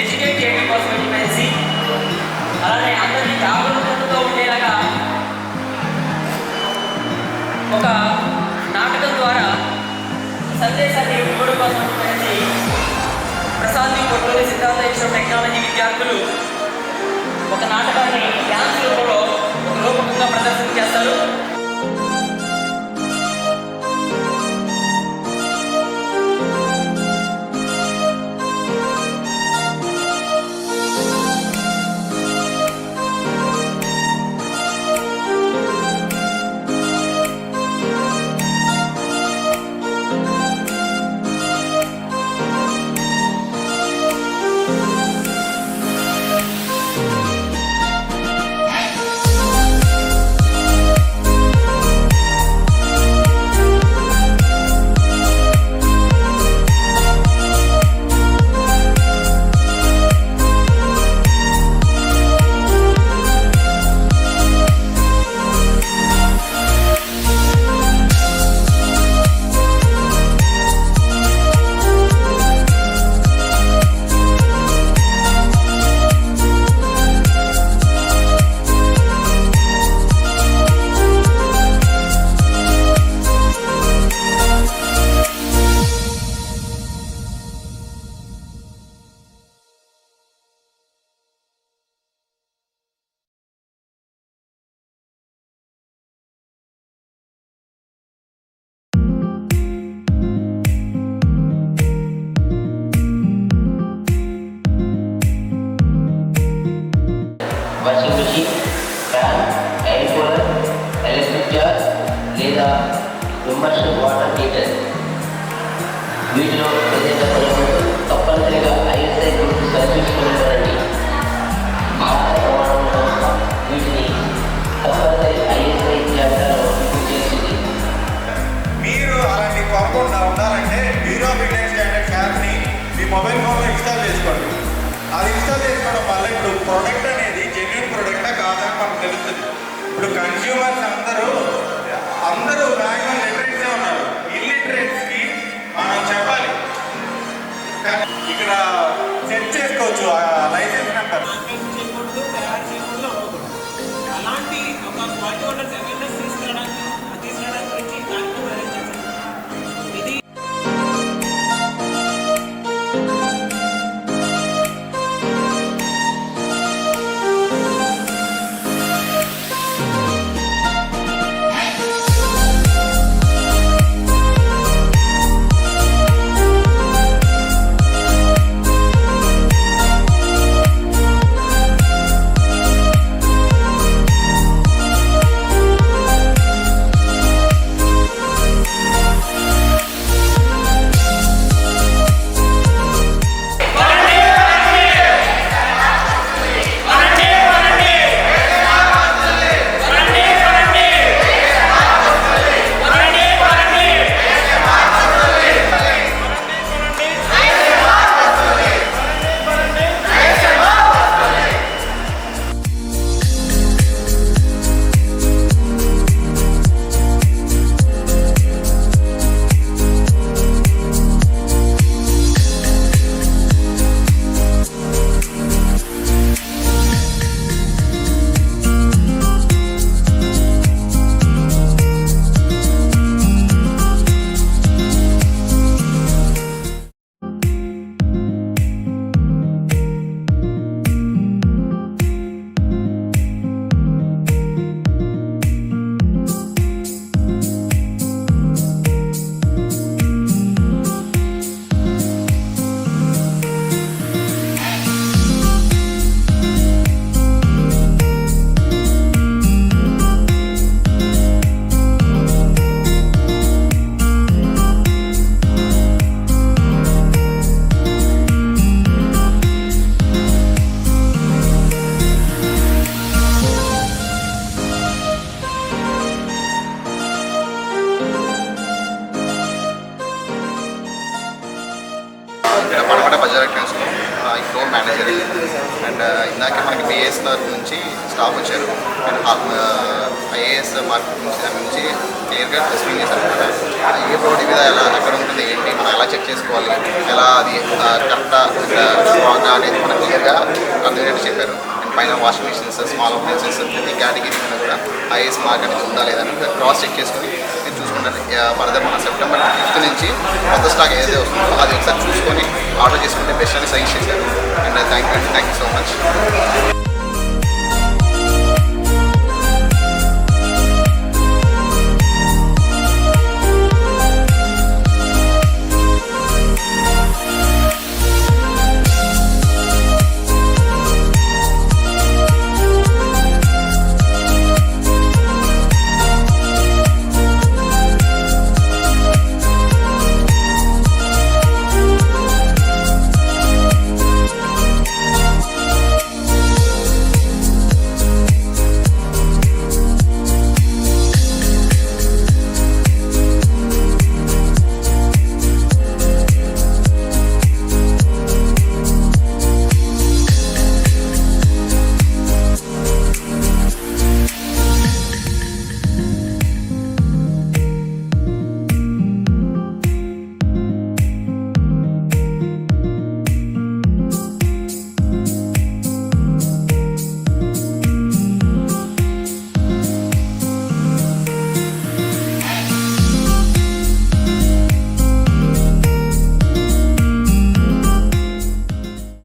Educate చేయడం కోసం చెప్పేసి, అలానే అందరినీ జాగరూకతతో ఉండేలాగా ఒక నాటకం ద్వారా సందేశాన్ని ఇవ్వడం కోసం చెప్పేసి ప్రసాద్ కొట్టూరి సిద్ధార్థ ఇన్స్టిట్యూట్ టెక్నాలజీ విద్యార్థులు ఒక నాటకాన్ని డ్యాన్స్ రూపంలో ఒక రూపకంగా ప్రదర్శన చేస్తారు. Washing machine, fan, air cooler, electric jar లేదా ఇంబర్షన్ వాటర్ హీటర్. వీటిలో ఏదైనా కొనుగోలు తప్పనిసరిగా ISI గురించి సరిచూసుకుని భారత ప్రమాణంలో వీటిని తప్పనిసరి ISI జాబితాలో చేసింది. మీరు అలాంటి కాంపౌండ్ ఉండాలంటే బ్యూరో ఆఫ్ ఇండియన్ స్టాండర్డ్స్ యాప్ని మీ మొబైల్ ఫోన్లో ఇన్స్టాల్ చేసుకోండి. అది ఇన్స్టాల్ చేసుకోవడం వల్ల ఇప్పుడు ప్రోడక్ట్ అనేది జెన్యూన్ ప్రోడక్టా కాదని మనకు తెలుస్తుంది. ఇప్పుడు కన్స్యూమర్స్ అందరూ మ్యాక్సిమం లిటరేట్సే ఉన్నారు. ఇల్లిటరేట్స్కి మనం చెప్పాలి అండ్ ఇందాకే మనకి బిఏఎస్ నుంచి స్టాఫ్ వచ్చారు అండ్ ఐఏఎస్ మార్కెట్ నుంచి క్లియర్గా ఎక్స్ప్లెయిన్ చేశారు అనమాట. ఏ ప్రోడక్ట్ మీద ఎలా ఎక్కడ ఉంటుంది ఏంటి మనం ఎలా చెక్ చేసుకోవాలి, ఎలా అది కరెక్టా స్ట్రాంగ్గా అనేది మనకు క్లియర్గా అర్థమయ్యేట్టు చెప్పారు. అండ్ పైన వాషింగ్ మిషన్స్, స్మాల్ అప్లయన్సెస్ ప్రతి కేటగిరీ మీద కూడా ఐఏఎస్ మార్క్ అనేది ఉందా లేదా అని క్రాస్ చెక్ చేసుకొని మీరు చూసుకుంటారు. ఫర్దర్ మన సెప్టెంబర్ 5th నుంచి కొత్త స్టాక్ ఏదైతే వస్తుందో అది ఒకసారి చూసుకొని ఆర్డర్ చేసుకుంటే బెస్ట్ అని సజెస్ట్ చేశారు. And thank you so much.